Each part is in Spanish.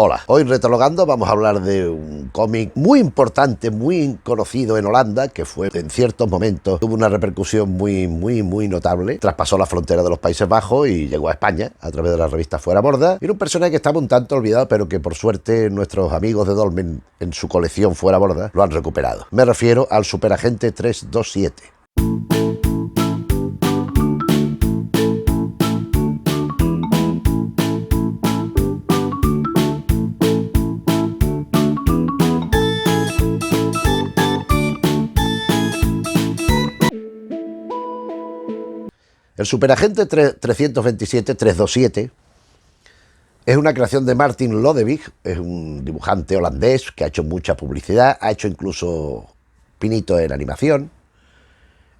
Hola, hoy Retrologando vamos a hablar de un cómic muy importante, muy conocido en Holanda, que fue en ciertos momentos, tuvo una repercusión muy notable, traspasó la frontera de los Países Bajos y llegó a España a través de la revista Fuera Borda. Era un personaje que estaba un tanto olvidado, pero que por suerte nuestros amigos de Dolmen en su colección Fuera Borda lo han recuperado. Me refiero al Superagente 327. El Superagente 327 es una creación de Martin Lodewijk, es un dibujante holandés que ha hecho mucha publicidad, ha hecho incluso pinitos en animación.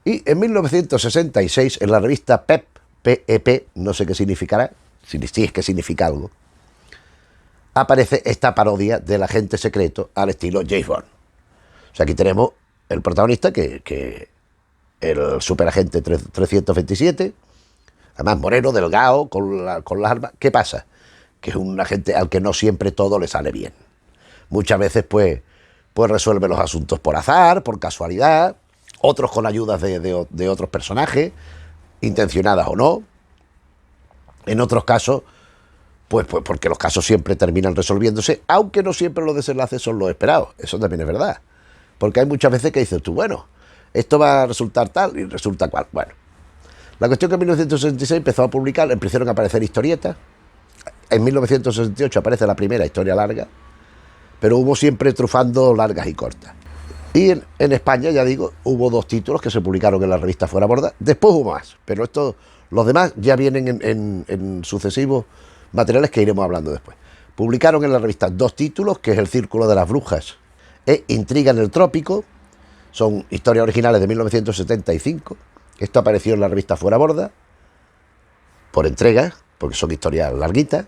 Y en 1966, en la revista PEP, PEP, no sé qué significará, si es que significa algo, aparece esta parodia del agente secreto al estilo James Bond. O sea, aquí tenemos el protagonista que el Superagente 327, además moreno, delgado, con las armas. ¿Qué pasa? Que es un agente al que no siempre todo le sale bien. Muchas veces pues resuelve los asuntos por azar, por casualidad, otros con ayudas de otros personajes, intencionadas o no. En otros casos, pues porque los casos siempre terminan resolviéndose, aunque no siempre los desenlaces son los esperados. Eso también es verdad. Porque hay muchas veces que dices tú, bueno, esto va a resultar tal y resulta cual. Bueno, la cuestión que en 1966 empezó a publicar, empezaron a aparecer historietas. En 1968 aparece la primera historia larga, pero hubo siempre trufando largas y cortas. Y en España, ya digo, hubo 2 títulos que se publicaron en la revista Fuera Borda. Después hubo más, pero los demás ya vienen en sucesivos materiales que iremos hablando después. Publicaron en la revista 2 títulos, que es El Círculo de las Brujas e Intriga en el Trópico. Son historias originales de 1975. Esto apareció en la revista Fuera Borda por entregas, porque son historias larguitas.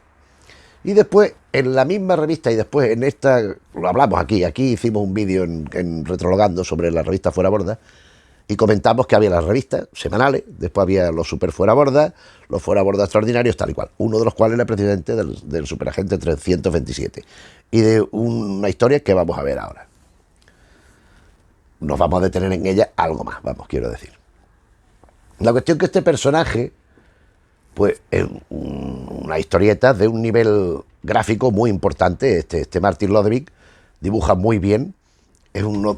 Y después, en la misma revista, y después en esta, lo hablamos aquí hicimos un vídeo en Retrologando sobre la revista Fuera Borda, y comentamos que había las revistas semanales, después había los Super Fuera Borda, los Fuera Borda Extraordinarios, tal y cual, uno de los cuales era presidente del Superagente 327, y de una historia que vamos a ver ahora. Nos vamos a detener en ella algo más, quiero decir. La cuestión que este personaje, pues es una historieta de un nivel gráfico muy importante. Este Martin Lodewijk dibuja muy bien,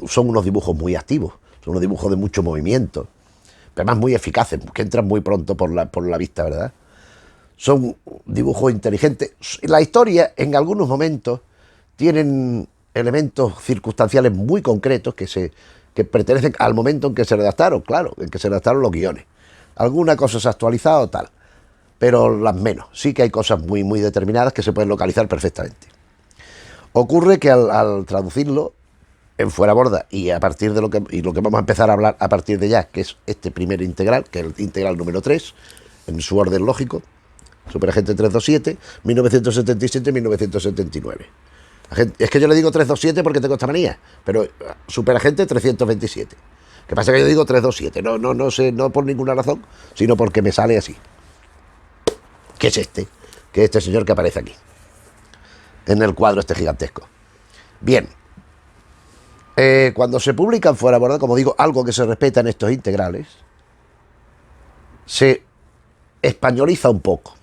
son unos dibujos muy activos, son unos dibujos de mucho movimiento, pero además muy eficaces, que entran muy pronto por la vista, ¿verdad? Son dibujos inteligentes. La historia, en algunos momentos, tienen elementos circunstanciales muy concretos que pertenecen al momento en que se redactaron, claro, en que se redactaron los guiones. Alguna cosa se ha actualizado o tal, pero las menos. Sí que hay cosas muy determinadas que se pueden localizar perfectamente. Ocurre que al traducirlo en Fuera Borda y a partir de lo que vamos a empezar a hablar a partir de ya, que es este primer integral, que es el integral número 3, en su orden lógico, Superagente 327, 1977-1979. Es que yo le digo 327 porque tengo esta manía, pero Superagente 327. ¿Qué pasa? Que yo digo 327, no sé, no por ninguna razón, sino porque me sale así. Que es este señor que aparece aquí, en el cuadro este gigantesco. Bien, cuando se publican Fuera Borda, como digo, algo que se respeta en estos integrales, se españoliza un poco,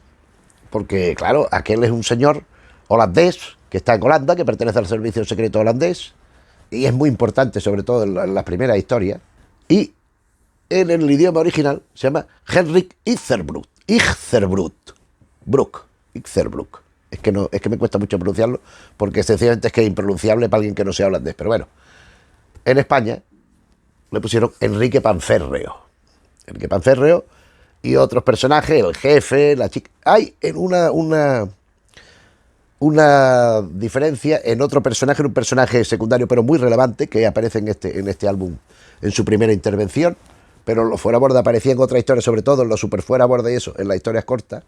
porque claro, aquel es un señor holandés que está en Holanda, que pertenece al servicio secreto holandés, y es muy importante, sobre todo en la primera historia, y en el idioma original se llama Henrik Izerbroek. Es que me cuesta mucho pronunciarlo, porque sencillamente es que es impronunciable para alguien que no sea holandés, pero bueno. En España le pusieron Enrique Panferreo y otros personajes, el jefe, la chica. Hay una diferencia en otro personaje, un personaje secundario pero muy relevante que aparece en este álbum en su primera intervención, pero en los Fuera Borda aparecía en otra historia, sobre todo en los Super Fuera Borda y eso, en las historias cortas,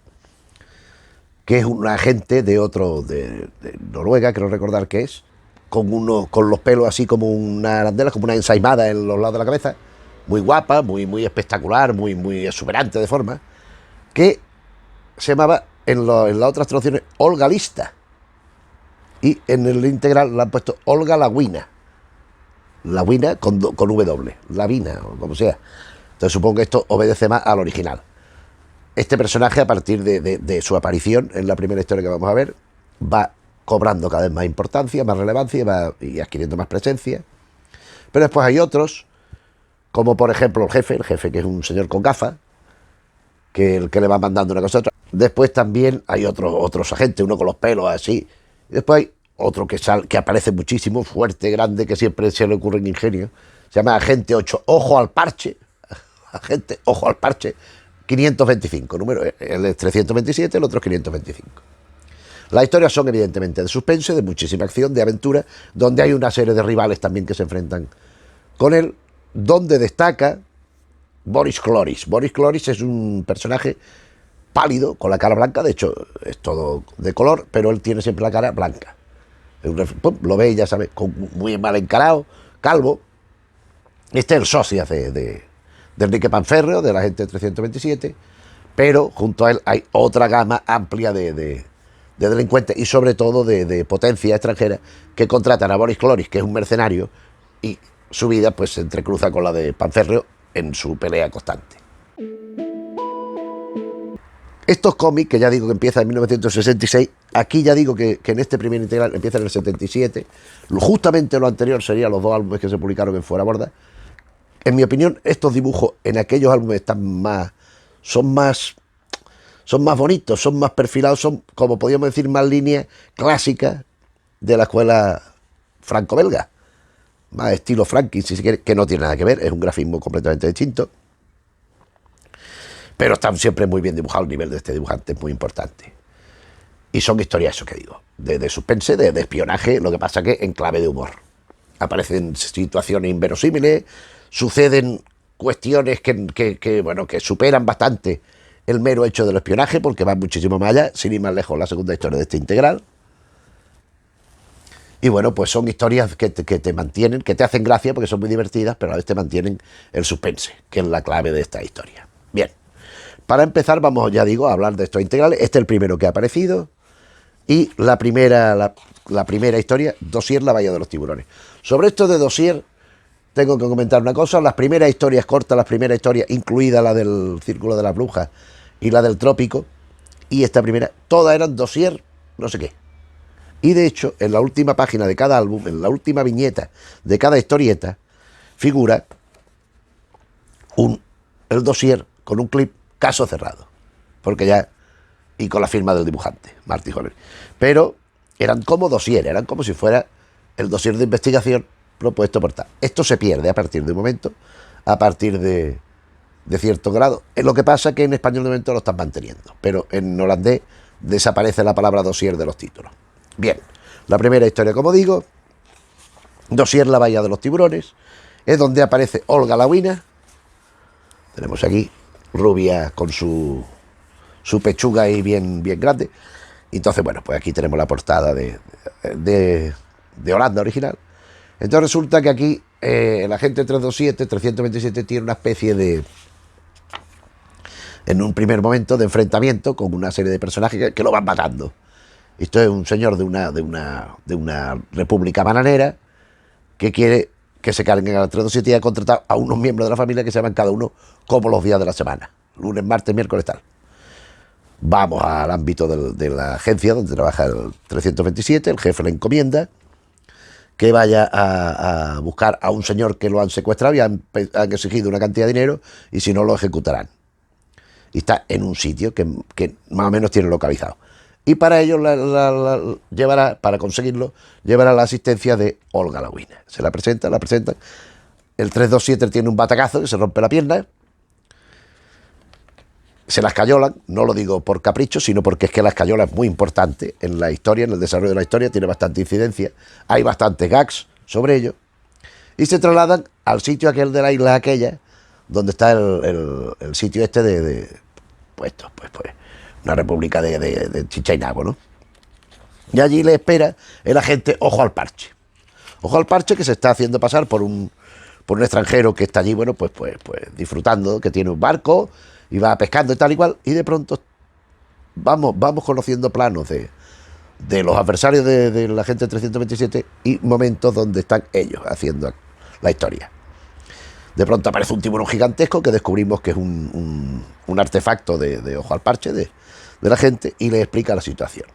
que es un agente de Noruega, creo recordar que es, con los pelos así como una arandela, como una ensaimada en los lados de la cabeza, muy guapa, muy espectacular, muy exuberante de forma, que se llamaba en las otras traducciones Olga Lista. y en el integral le han puesto Olga Laguina. Laguina con W, Lavina o como sea. Entonces supongo que esto obedece más al original. Este personaje, a partir de su aparición en la primera historia que vamos a ver, va cobrando cada vez más importancia, más relevancia y adquiriendo más presencia. Pero después hay otros, como por ejemplo el jefe que es un señor con gafas, que el que le va mandando una cosa a otra. Después también hay otros agentes, uno con los pelos así. Y después hay otro que aparece muchísimo, fuerte, grande, que siempre se le ocurre en ingenio. Se llama Agente 8, Ojo al Parche. Agente Ojo al Parche, 525. Número, él es 327, el otro es 525. Las historias son evidentemente de suspense, de muchísima acción, de aventura, donde hay una serie de rivales también que se enfrentan con él, donde destaca Boris Cloris. Boris Cloris es un personaje pálido, con la cara blanca, de hecho es todo de color, pero él tiene siempre la cara blanca. Lo veis, ya sabes, muy mal encarado, calvo. Este es el socio de Enrique Panferreo, de la gente 327, pero junto a él hay otra gama amplia de delincuentes y sobre todo de potencia extranjera que contratan a Boris Cloris, que es un mercenario, y su vida pues se entrecruza con la de Panferreo en su pelea constante. Estos cómics, que ya digo que empiezan en 1966, aquí ya digo que en este primer integral empieza en el 77, justamente lo anterior serían los 2 álbumes que se publicaron en Fuera Borda. En mi opinión, estos dibujos en aquellos álbumes son más bonitos, son más perfilados, son, como podríamos decir, más líneas clásicas de la escuela franco-belga, más estilo Franklin, si se quiere, que no tiene nada que ver, es un grafismo completamente distinto, pero están siempre muy bien dibujados. El nivel de este dibujante es muy importante. Y son historias, eso que digo, de suspense, de espionaje, lo que pasa que en clave de humor. Aparecen situaciones inverosímiles, suceden cuestiones que superan bastante el mero hecho del espionaje, porque van muchísimo más allá, sin ir más lejos la segunda historia de este integral. Y bueno, pues son historias que te mantienen, que te hacen gracia porque son muy divertidas, pero a la vez te mantienen el suspense, que es la clave de esta historia. Bien, para empezar vamos, ya digo, a hablar de estos integrales. Este es el primero que ha aparecido. Y la primera historia, Dossier, la Bahía de los Tiburones. Sobre esto de Dossier, tengo que comentar una cosa. Las primeras historias cortas, las primeras historias, incluida la del Círculo de las Brujas y la del Trópico, y esta primera, todas eran Dossier, no sé qué. Y de hecho, en la última página de cada álbum, en la última viñeta de cada historieta, figura el dossier con un clip, caso cerrado. Porque ya, y con la firma del dibujante, Marty Holler. Pero eran como dossier, eran como si fuera el dossier de investigación propuesto por tal. Esto se pierde a partir de un momento, a partir de cierto grado. Es lo que pasa que en español de momento lo están manteniendo, pero en holandés desaparece la palabra dossier de los títulos. Bien, la primera historia, como digo, Dossier, la Bahía de los Tiburones, es donde aparece Olga Laguina. Tenemos aquí rubia con su pechuga ahí bien grande. Entonces, bueno, pues aquí tenemos la portada de Holanda original. Entonces resulta que aquí el agente 327 tiene una especie en un primer momento de enfrentamiento con una serie de personajes que lo van matando. Esto es un señor de una república bananera que quiere que se carguen al 327 y ha contratado a unos miembros de la familia que se llaman cada uno como los días de la semana. Lunes, martes, miércoles, tal. Vamos al ámbito de la agencia donde trabaja el 327, el jefe le encomienda que vaya a buscar a un señor que lo han secuestrado y han exigido una cantidad de dinero y si no lo ejecutarán. Y está en un sitio que más o menos tiene localizado. Y para ello para conseguirlo, llevará la asistencia de Olga Laguina. Se la presentan. El 327 tiene un batacazo que se rompe la pierna. Se la escayolan, no lo digo por capricho, sino porque es que la escayola es muy importante en la historia, en el desarrollo de la historia, tiene bastante incidencia. Hay bastantes gags sobre ello. Y se trasladan al sitio aquel de la isla aquella, donde está el sitio este pues una república de Chichainabo, ¿no? Y allí le espera el agente Ojo al Parche. Ojo al Parche, que se está haciendo pasar por un extranjero que está allí, bueno, pues disfrutando, que tiene un barco y va pescando y tal igual, y de pronto vamos conociendo planos de los adversarios de la gente 327 y momentos donde están ellos haciendo la historia. De pronto aparece un tiburón gigantesco que descubrimos que es un artefacto de ojo al parche de la gente y le explica la situación.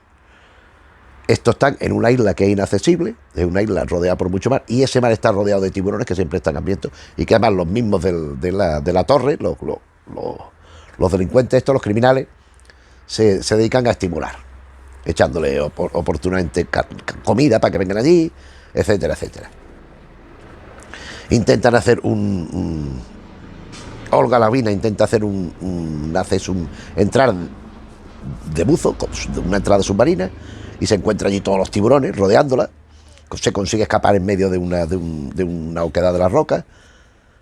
Estos están en una isla que es inaccesible, es una isla rodeada por mucho mar, y ese mar está rodeado de tiburones que siempre están hambrientos y que además los mismos de la torre, los delincuentes estos, los criminales, se dedican a estimular, echándole oportunamente comida para que vengan allí, etcétera, etcétera. Intentan hacer Olga Lavina intenta hacer entrar de buzo, una entrada submarina, y se encuentra allí todos los tiburones rodeándola. Se consigue escapar en medio de una oquedad de las rocas,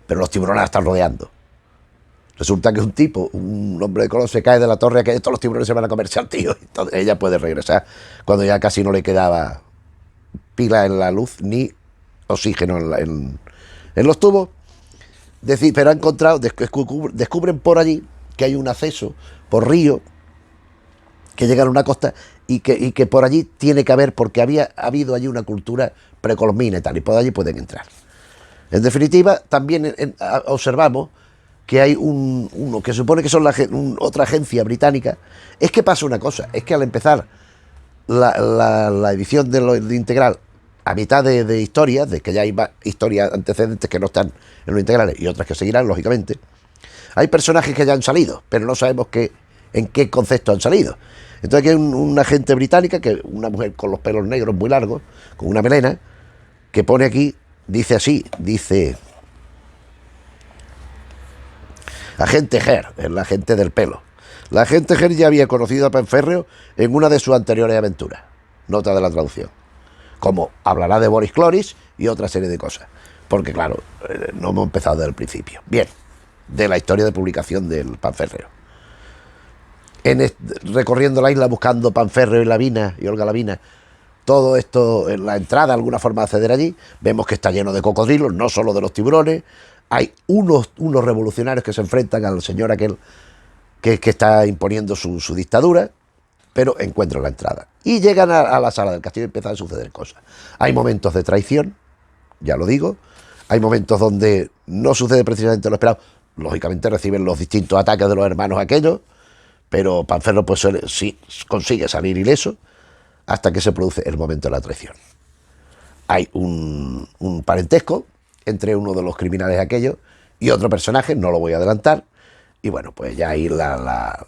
pero los tiburones la están rodeando. Resulta que un hombre de color, se cae de la torre, que todos los tiburones se van a comerse al tío. Entonces ella puede regresar cuando ya casi no le quedaba pila en la luz ni oxígeno en los tubos. Pero ha encontrado, descubren por allí que hay un acceso por río que llega a una costa y que por allí tiene que haber, porque había habido allí una cultura precolombina y tal, y por allí pueden entrar. En definitiva, también observamos que hay uno que supone que son otra agencia británica. Es que pasa una cosa, es que al empezar la edición de Integral, a mitad de historias, de que ya hay historias antecedentes que no están en los integrales y otras que seguirán, lógicamente, hay personajes que ya han salido, pero no sabemos en qué concepto han salido. Entonces aquí hay una agente británica, una mujer con los pelos negros muy largos, con una melena, que pone aquí, dice así, agente Her, es la agente del pelo. La agente Her ya había conocido a Panferreo en una de sus anteriores aventuras, nota de la traducción, como hablará de Boris Cloris y otra serie de cosas, porque claro, no hemos empezado desde el principio. Bien, de la historia de publicación del Panferreo. Recorriendo la isla buscando Panferreo y Lavina y Olga Lavina, todo esto en la entrada, alguna forma de acceder allí, vemos que está lleno de cocodrilos, no solo de los tiburones. Hay unos revolucionarios que se enfrentan al señor aquel que está imponiendo su dictadura, pero encuentran la entrada. Y llegan a la sala del castillo y empiezan a suceder cosas. Hay momentos de traición, ya lo digo, hay momentos donde no sucede precisamente lo esperado. Lógicamente reciben los distintos ataques de los hermanos aquellos, pero Panferreo pues sí consigue salir ileso hasta que se produce el momento de la traición. Hay un parentesco entre uno de los criminales aquellos y otro personaje, no lo voy a adelantar, y bueno, pues ya ahí la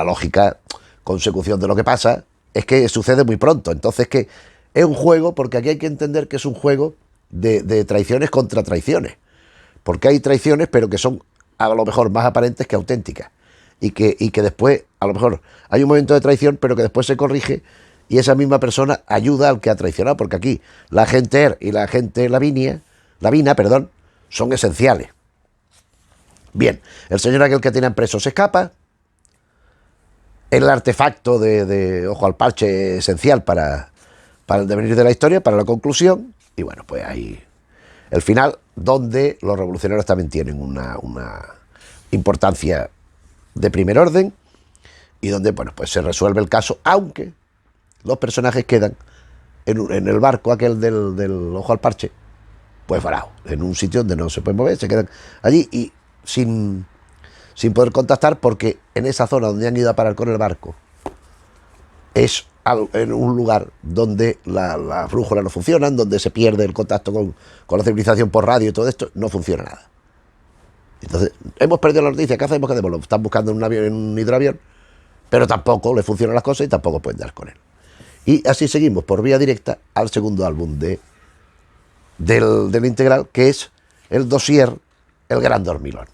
lógica consecución de lo que pasa es que sucede muy pronto. Entonces que es un juego, porque aquí hay que entender que es un juego de traiciones contra traiciones, porque hay traiciones pero que son a lo mejor más aparentes que auténticas, y que después a lo mejor hay un momento de traición pero que después se corrige y esa misma persona ayuda al que ha traicionado, porque aquí la agente Er y la agente Lavina, son esenciales. Bien, el señor aquel que tiene preso se escapa, el artefacto de ojo al parche esencial para el devenir de la historia, para la conclusión, y bueno, pues ahí el final, donde los revolucionarios también tienen una importancia de primer orden, y donde, bueno, pues se resuelve el caso, aunque los personajes quedan en el barco aquel del ojo al parche, pues varados, en un sitio donde no se pueden mover, se quedan allí y sin poder contactar, porque en esa zona donde han ido a parar con el barco es en un lugar donde las brújulas no funcionan, donde se pierde el contacto con la civilización por radio y todo esto, no funciona nada. Entonces, hemos perdido la noticia, ¿qué hacemos? Lo están buscando en un hidroavión, pero tampoco le funcionan las cosas y tampoco pueden dar con él. Y así seguimos por vía directa al segundo álbum del Integral, que es el dossier El Gran Dormilón.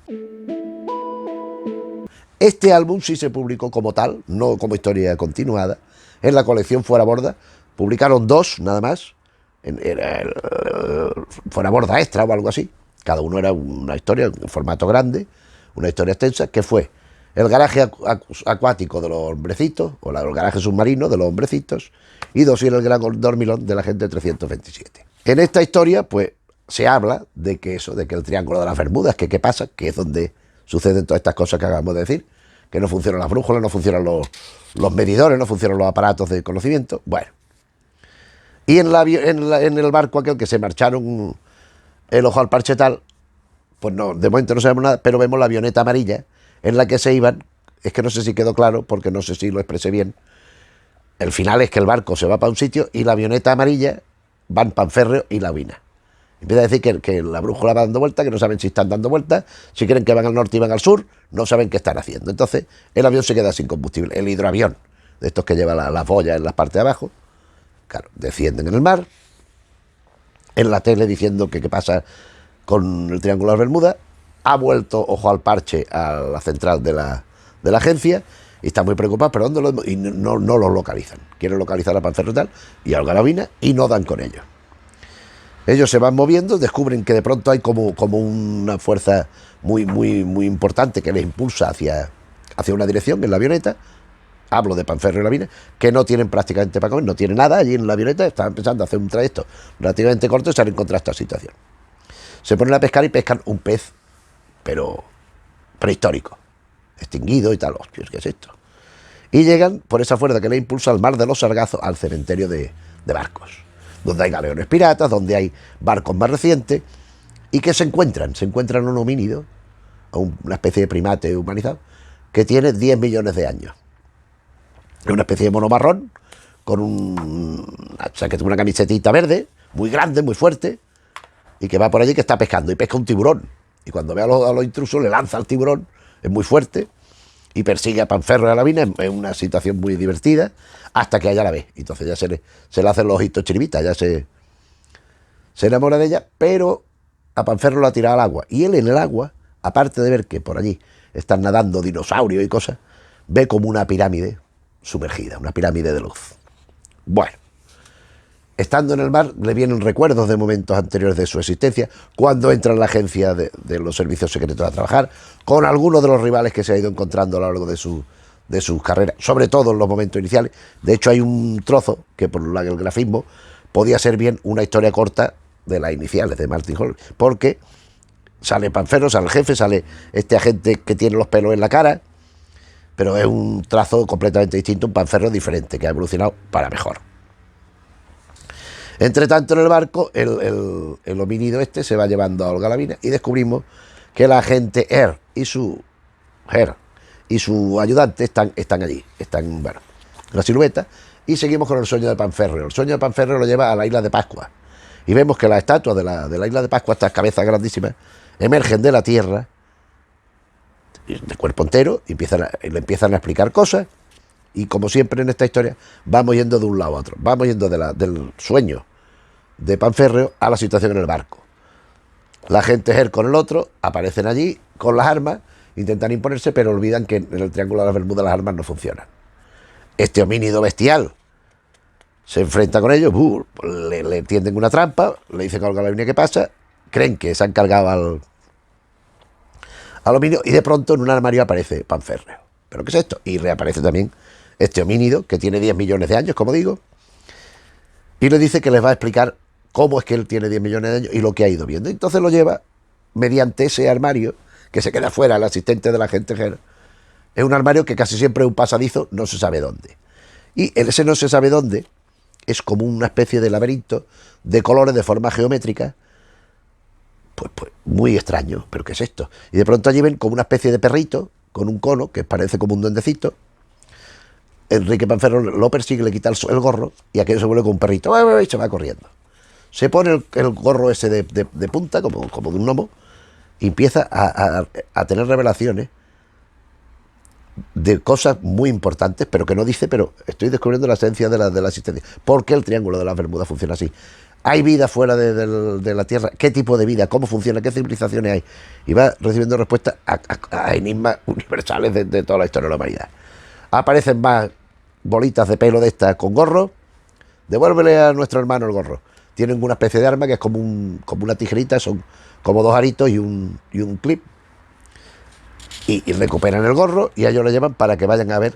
Este álbum sí se publicó como tal, no como historia continuada, en la colección Fuera Borda. Publicaron 2 nada más, era el Fuera Borda Extra o algo así. Cada uno era una historia, un formato grande, una historia extensa, que fue el garaje acuático de los hombrecitos, o el garaje submarino de los hombrecitos, y dossier El Gran Dormilón de la gente 327. En esta historia, pues, se habla de que el Triángulo de las Bermudas, que qué pasa, que es donde suceden todas estas cosas que acabamos de decir, que no funcionan las brújulas, no funcionan los medidores, no funcionan los aparatos de conocimiento. Bueno, y en el barco aquel que se marcharon el ojo al parche tal, pues no, de momento no sabemos nada, pero vemos la avioneta amarilla en la que se iban. Es que no sé si quedó claro, porque no sé si lo expresé bien. El final es que el barco se va para un sitio y la avioneta amarilla van Panferreo y la Uina. Empieza a decir que la brújula va dando vueltas, que no saben si están dando vueltas, si creen que van al norte y van al sur, no saben qué están haciendo. Entonces el avión se queda sin combustible. El hidroavión, de estos que lleva las boyas en la parte de abajo, claro, descienden en el mar. En la tele diciendo que qué pasa con el Triángulo de las Bermudas. Ha vuelto ojo al parche a la central de la agencia y están muy preocupados, pero ¿dónde y no los localizan? Quieren localizar a Panferreo y tal, y a Olga la Uina, y no dan con ellos. Ellos se van moviendo, descubren que de pronto hay como una fuerza muy importante que les impulsa hacia una dirección en la avioneta. Hablo de Panferreo y la Uina, que no tienen prácticamente para comer, no tienen nada allí en la avioneta, están empezando a hacer un trayecto relativamente corto y se han encontrado esta situación. Se ponen a pescar y pescan un pez, pero prehistórico, extinguido y tal. Hostia, ¿qué es esto? Y llegan por esa fuerza que les impulsa al mar de los Sargazos, al cementerio de barcos, donde hay galeones piratas, donde hay barcos más recientes, y que se encuentran un homínido, una especie de primate humanizado, que tiene 10 millones de años. Es una especie de mono marrón, con una camisetita verde, muy grande, muy fuerte, y que va por allí, que está pescando, y pesca un tiburón. Y cuando ve a los intrusos, le lanza al tiburón, es muy fuerte, y persigue a Panferreo y a la Uina en una situación muy divertida, hasta que ella la ve. Entonces ya se le hacen los ojitos chiribitas, ya se enamora de ella, pero a Panferreo lo ha tirado al agua. Y él en el agua, aparte de ver que por allí están nadando dinosaurios y cosas, ve como una pirámide sumergida, una pirámide de luz. Bueno, estando en el mar, le vienen recuerdos de momentos anteriores de su existencia, cuando entra en la agencia de los servicios secretos a trabajar, con algunos de los rivales que se ha ido encontrando a lo largo de sus carreras, sobre todo en los momentos iniciales. De hecho, hay un trozo que por el grafismo podía ser bien una historia corta de las iniciales de Martin Hall, porque sale Panferreo, sale el jefe, sale este agente que tiene los pelos en la cara, pero es un trazo completamente distinto, un Panferreo diferente, que ha evolucionado para mejor. Entre tanto, en el barco, el homínido este se va llevando a Olga la Uina y descubrimos que la agente Her y su ayudante están allí, están, bueno, en la silueta, y seguimos con el sueño de Panferreo. El sueño de Panferreo lo lleva a la isla de Pascua, y vemos que las estatuas de la isla de Pascua, estas cabezas grandísimas, emergen de la tierra, de cuerpo entero, y le empiezan a explicar cosas, y como siempre en esta historia, vamos yendo de un lado a otro, vamos yendo del sueño de Panferreo a la situación en el barco. La gente Her con el otro aparecen allí con las armas, intentan imponerse, pero olvidan que en el Triángulo de las Bermudas las armas no funcionan. Este homínido bestial se enfrenta con ellos, le tienden una trampa, le dicen a Olga la Uina qué pasa, creen que se han cargado al homínido, y de pronto en un armario aparece Panferreo. ¿Pero qué es esto? Y reaparece también este homínido, que tiene 10 millones de años, como digo, y le dice que les va a explicar cómo es que él tiene 10 millones de años y lo que ha ido viendo. Entonces lo lleva mediante ese armario, que se queda fuera, el asistente de la gente Her. Es un armario que casi siempre es un pasadizo, no se sabe dónde. Y ese no se sabe dónde es como una especie de laberinto de colores de forma geométrica, pues muy extraño. ¿Pero qué es esto? Y de pronto allí ven como una especie de perrito con un cono que parece como un duendecito. Enrique Panferreo lo persigue, le quita el gorro, y aquello se vuelve como un perrito y se va corriendo. Se pone el gorro ese de punta, como de un gnomo, y empieza a tener revelaciones de cosas muy importantes, pero que no dice, pero estoy descubriendo la esencia de la existencia. ¿Por qué el Triángulo de las Bermudas funciona así? ¿Hay vida fuera de la Tierra? ¿Qué tipo de vida? ¿Cómo funciona? ¿Qué civilizaciones hay? Y va recibiendo respuestas a enigmas universales de toda la historia de la humanidad. Aparecen más bolitas de pelo de estas con gorro. Devuélvele a nuestro hermano el gorro. Tienen una especie de arma que es como una tijerita, son como dos aritos y un clip. Y recuperan el gorro y a ellos lo llevan para que vayan a ver,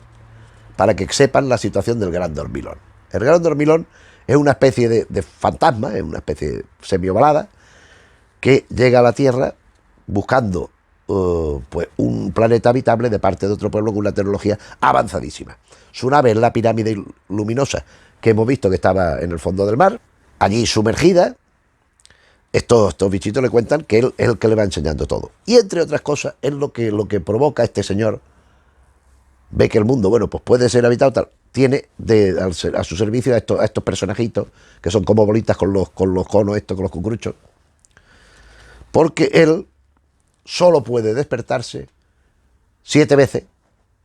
para que sepan la situación del Gran Dormilón. El Gran Dormilón es una especie de fantasma, es una especie de semiovalada que llega a la Tierra buscando pues un planeta habitable de parte de otro pueblo con una tecnología avanzadísima. Su nave es la pirámide luminosa que hemos visto que estaba en el fondo del mar, allí sumergida. Estos bichitos le cuentan que él es el que le va enseñando todo. Y entre otras cosas, es lo que provoca este señor. Ve que el mundo, bueno, pues puede ser habitado tal. Tiene a su servicio a estos personajitos, que son como bolitas con los conos estos, con los cucuruchos. Porque él solo puede despertarse 7 veces,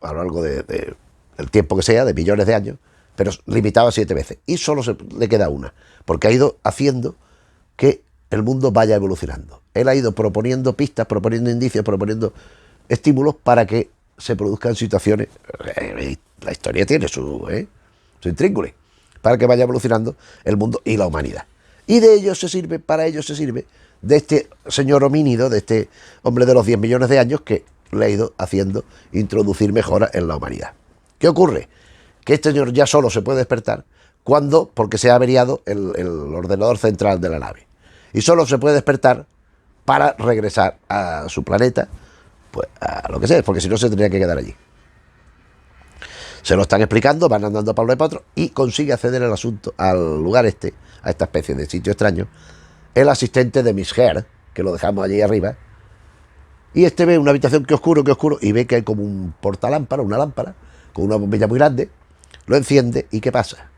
a lo largo del tiempo que sea, de millones de años, pero limitado a 7 veces. Y solo le queda una, porque ha ido haciendo que el mundo vaya evolucionando. Él ha ido proponiendo pistas, proponiendo indicios, proponiendo estímulos para que se produzcan situaciones. La historia tiene su intríngulis, para que vaya evolucionando el mundo y la humanidad. Y de ello se sirve, para ello se sirve de este señor homínido, de este hombre de los 10 millones de años que le ha ido haciendo introducir mejoras en la humanidad. ¿Qué ocurre? Que este señor ya solo se puede despertar porque se ha averiado el ordenador central de la nave. Y solo se puede despertar para regresar a su planeta, pues a lo que sea, porque si no se tendría que quedar allí. Se lo están explicando, van andando para un lado y para otro, y consigue acceder al lugar a esta especie de sitio extraño, el asistente de Miss Heard, que lo dejamos allí arriba, y este ve una habitación que oscuro, y ve que hay como un portalámpara, una lámpara, con una bombilla muy grande, lo enciende, y ¿qué pasa?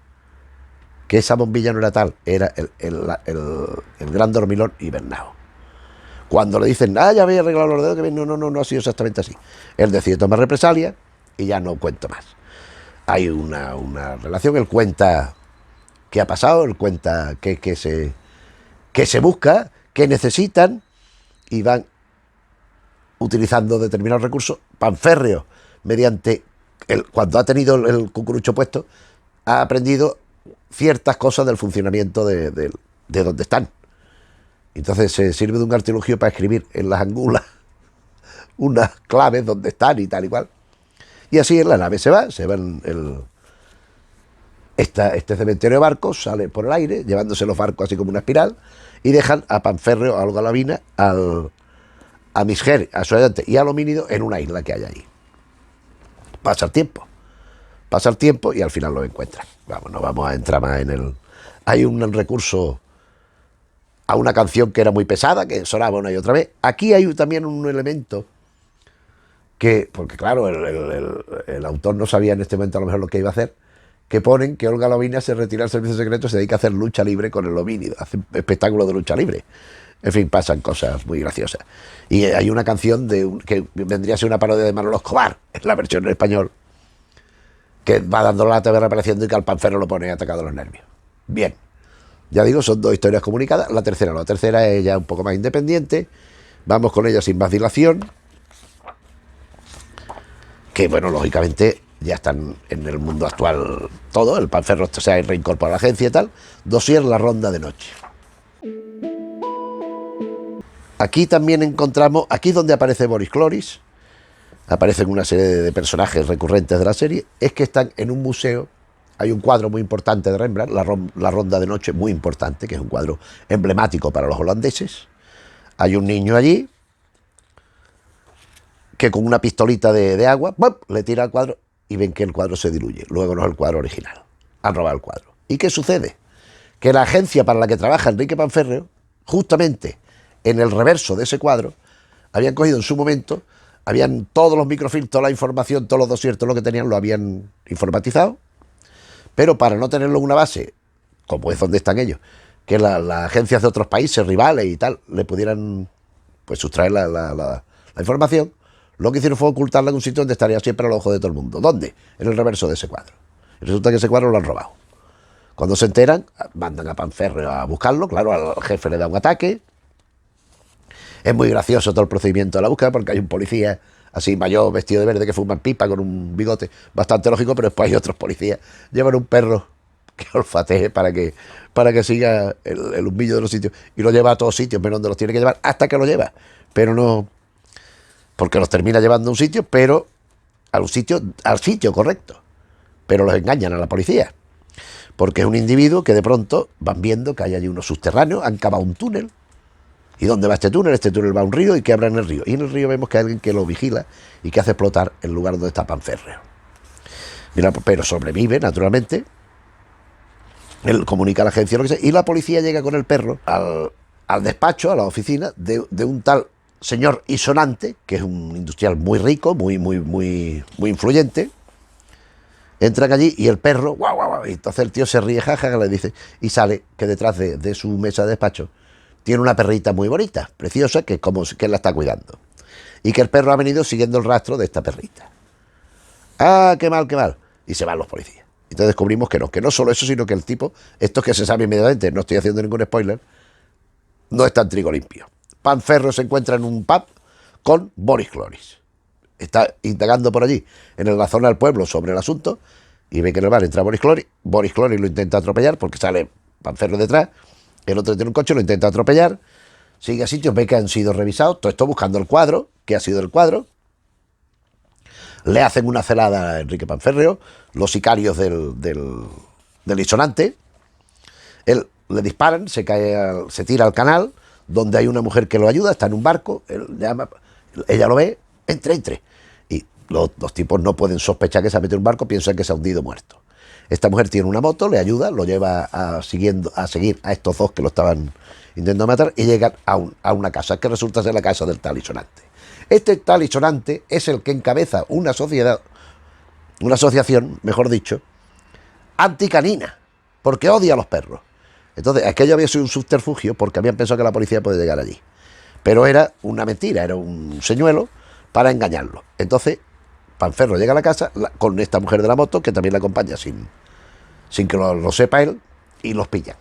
Que esa bombilla no era tal, era el gran dormilón hibernado. Cuando le dicen, ya había arreglado los dedos, que no ha sido exactamente así. Él decide tomar represalia y ya no cuento más. Hay una relación, él cuenta qué ha pasado, él cuenta que se busca, que necesitan, y van utilizando determinados recursos. Panférreo, cuando ha tenido el cucurucho puesto, ha aprendido ciertas cosas del funcionamiento de donde están. Entonces se sirve de un artilugio para escribir en las angulas unas claves donde están y tal y cual. Y así en la nave se va este cementerio de barcos, sale por el aire, llevándose los barcos así como una espiral, y dejan a Panférreo, a Olga Lavina, a Miss Heard, a su ayudante y al homínido en una isla que hay allí. Pasa el tiempo y al final lo encuentran. No vamos a entrar más en el... Hay un recurso a una canción que era muy pesada, que sonaba una y otra vez. Aquí hay también un elemento porque claro, el autor no sabía en este momento a lo mejor lo que iba a hacer, que ponen que Olga Lavina se retira del servicio secreto y se dedica a hacer lucha libre con el homínido, hace espectáculos de lucha libre. En fin, pasan cosas muy graciosas. Y hay una canción que vendría a ser una parodia de Manolo Escobar, es la versión en español, que va dando lata, va reapareciendo y que al Panfero lo pone atacado los nervios. Bien. Ya digo, son 2 historias comunicadas. La tercera es ya un poco más independiente. Vamos con ella sin más dilación. Que, bueno, lógicamente ya están en el mundo actual todo. El Panfero se ha reincorporado a la agencia y tal. Dossier La Ronda de Noche. Aquí también encontramos, aquí es donde aparece Boris Cloris, aparecen una serie de personajes recurrentes de la serie, es que están en un museo. Hay un cuadro muy importante de Rembrandt, la Ronda de Noche, muy importante, que es un cuadro emblemático para los holandeses. Hay un niño allí que con una pistolita de agua ¡pum!, le tira al cuadro y ven que el cuadro se diluye. Luego no es el cuadro original. Han robado el cuadro. ¿Y qué sucede? Que la agencia para la que trabaja Enrique Panférreo, justamente en el reverso de ese cuadro, habían cogido en su momento, habían todos los microfilms, toda la información, todos los dossiers, todo lo que tenían, lo habían informatizado. Pero para no tenerlo en una base, como es donde están ellos, que las agencias de otros países, rivales y tal, le pudieran pues sustraer la información, lo que hicieron fue ocultarla en un sitio donde estaría siempre al ojo de todo el mundo. ¿Dónde? En el reverso de ese cuadro. Y resulta que ese cuadro lo han robado. Cuando se enteran, mandan a Panférreo a buscarlo, claro, al jefe le da un ataque. Es muy gracioso todo el procedimiento de la búsqueda porque hay un policía así mayor, vestido de verde, que fuma pipa con un bigote bastante lógico, pero después hay otros policías, llevan un perro que olfatee para que siga el humillo de los sitios, y lo lleva a todos sitios, menos donde los tiene que llevar, hasta que lo lleva, pero no, porque los termina llevando a un sitio, pero al sitio correcto, pero los engañan a la policía, porque es un individuo que de pronto van viendo que hay allí unos subterráneos, han cavado un túnel, ¿Y dónde va este túnel? Este túnel va a un río y que abra en el río. Y en el río vemos que hay alguien que lo vigila y que hace explotar el lugar donde está Panférreo. Mira, pero sobrevive, naturalmente. Él comunica a la agencia lo que sea, y la policía llega con el perro al despacho, a la oficina de un tal señor Isonante, que es un industrial muy rico, muy influyente. Entran allí y el perro, guau, guau, guau, y entonces el tío se ríe, jaja, le dice, y sale que detrás de su mesa de despacho tiene una perrita muy bonita, preciosa, que él la está cuidando. Y que el perro ha venido siguiendo el rastro de esta perrita. Ah, qué mal, qué mal. Y se van los policías. Entonces descubrimos que no solo eso, sino que el tipo, esto que se sabe inmediatamente, no estoy haciendo ningún spoiler, no está en trigo limpio. Panférreo se encuentra en un pub con Boris Cloris. Está indagando por allí, en la zona del pueblo, sobre el asunto, y ve que en el bar entra Boris Cloris. Boris Cloris lo intenta atropellar porque sale Panférreo detrás. El otro tiene un coche, lo intenta atropellar. Sigue a sitios, ve que han sido revisados. Todo esto buscando el cuadro, que ha sido el cuadro. Le hacen una celada a Enrique Panférreo, los sicarios del Isonante. Él le disparan, se tira al canal, donde hay una mujer que lo ayuda, está en un barco, él llama, ella lo ve, entre. Y los tipos no pueden sospechar que se ha metido en un barco, piensan que se ha hundido muerto. Esta mujer tiene una moto, le ayuda, lo lleva a seguir a estos dos que lo estaban intentando matar, y llegan a una casa, que resulta ser la casa del tal Isonante. Este tal Isonante es el que encabeza una asociación, mejor dicho, anticanina, porque odia a los perros. Entonces, aquello había sido un subterfugio porque habían pensado que la policía podía llegar allí. Pero era una mentira, era un señuelo para engañarlo. Entonces, Panférreo llega a la casa con esta mujer de la moto, que también la acompaña sin que lo sepa él, y los pillan.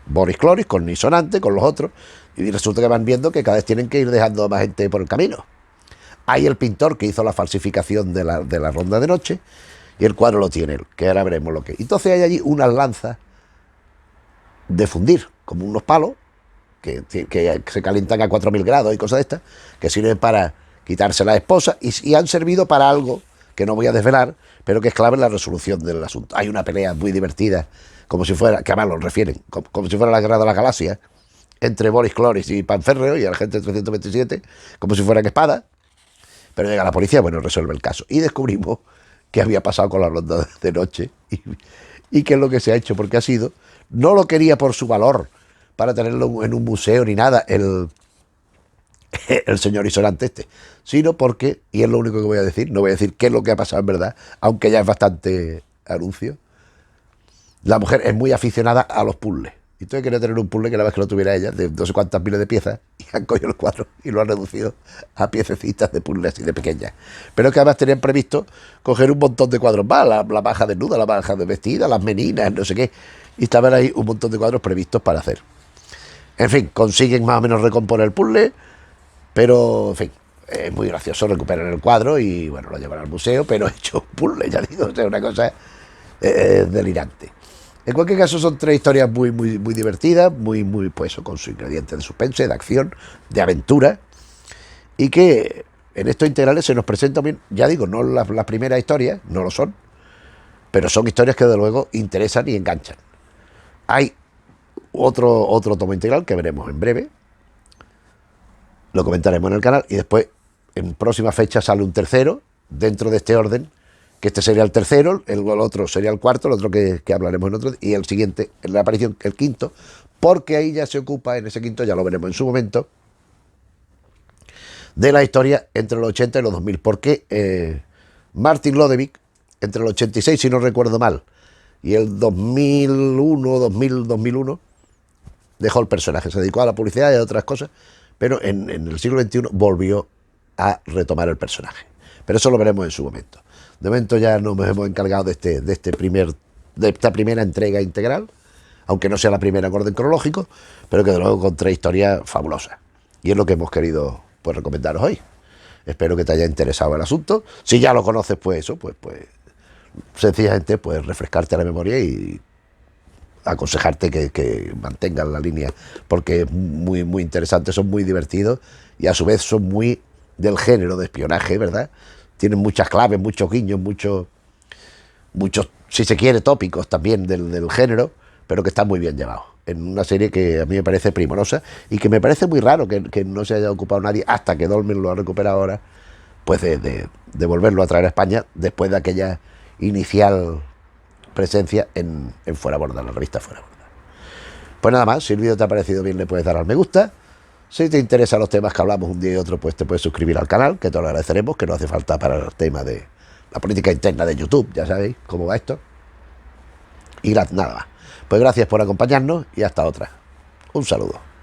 Boris Cloris con Isonante, con los otros, y resulta que van viendo que cada vez tienen que ir dejando a más gente por el camino. Hay el pintor que hizo la falsificación de la ronda de noche, y el cuadro lo tiene él, que ahora veremos lo que. Entonces hay allí unas lanzas de fundir, como unos palos, que se calientan a 4000 grados y cosas de estas, que sirven para quitarse la esposa, y han servido para algo que no voy a desvelar, pero que es clave en la resolución del asunto. Hay una pelea muy divertida, como si fuera, que además lo refieren, como si fuera la guerra de la galaxia, entre Boris Cloris y Panférreo y el agente 327, como si fueran espadas, pero llega la policía, bueno, resuelve el caso. Y descubrimos qué había pasado con la ronda de noche y qué es lo que se ha hecho, porque ha sido, no lo quería por su valor, para tenerlo en un museo ni nada, el señor Isonante sino porque, y es lo único que voy a decir, no voy a decir qué es lo que ha pasado en verdad, aunque ya es bastante anuncio, la mujer es muy aficionada a los puzzles. Y entonces quería tener un puzzle que la vez que lo tuviera ella, de no sé cuántas miles de piezas, y han cogido el cuadro y lo han reducido a piececitas de puzzles así de pequeñas. Pero que además tenían previsto coger un montón de cuadros más, la baja desnuda, la baja de vestida, las meninas, no sé qué. Y estaban ahí un montón de cuadros previstos para hacer. En fin, consiguen más o menos recomponer el puzzle, pero, en fin, es muy gracioso, recuperar el cuadro y, bueno, lo llevan al museo, pero hecho un puzzle, ya digo, o sea, una cosa delirante. En cualquier caso, son tres historias muy divertidas, pues, con su ingrediente de suspense, de acción, de aventura, y que en estos integrales se nos presentan bien, ya digo, no las primeras historias, no lo son, pero son historias que, de luego, interesan y enganchan. Hay otro tomo integral que veremos en breve, lo comentaremos en el canal, y después, en próxima fecha, sale un tercero, dentro de este orden, que este sería el tercero, el otro sería el cuarto, el otro que hablaremos en otro, y el siguiente, en la aparición, el quinto, porque ahí ya se ocupa, en ese quinto, ya lo veremos en su momento, de la historia entre los 80 y los 2000, porque Martin Lodewyk, entre el 86, si no recuerdo mal, y el 2001, dejó el personaje, se dedicó a la publicidad y a otras cosas, pero en el siglo XXI volvió a retomar el personaje. Pero eso lo veremos en su momento. De momento ya nos hemos encargado de esta primera entrega integral, aunque no sea la primera en orden cronológico, pero que de luego con tres historias fabulosas. Y es lo que hemos querido, pues, recomendaros hoy. Espero que te haya interesado el asunto. Si ya lo conoces, pues eso, pues sencillamente, pues, refrescarte la memoria y aconsejarte que mantengan la línea, porque es muy interesante, son muy divertidos y a su vez son muy del género de espionaje, ¿verdad? Tienen muchas claves, muchos guiños, muchos, si se quiere, tópicos también del género, pero que está muy bien llevado. En una serie que a mí me parece primorosa y que me parece muy raro que no se haya ocupado nadie hasta que Dolmen lo ha recuperado ahora, pues de volverlo a traer a España después de aquella inicial presencia en Fuera Borda, la revista Fuera Borda. Pues nada más, si el vídeo te ha parecido bien le puedes dar al me gusta. Si te interesan los temas que hablamos un día y otro, pues te puedes suscribir al canal, que te lo agradeceremos, que no hace falta para el tema de la política interna de YouTube, ya sabéis cómo va esto. Y nada más. Pues gracias por acompañarnos y hasta otra. Un saludo.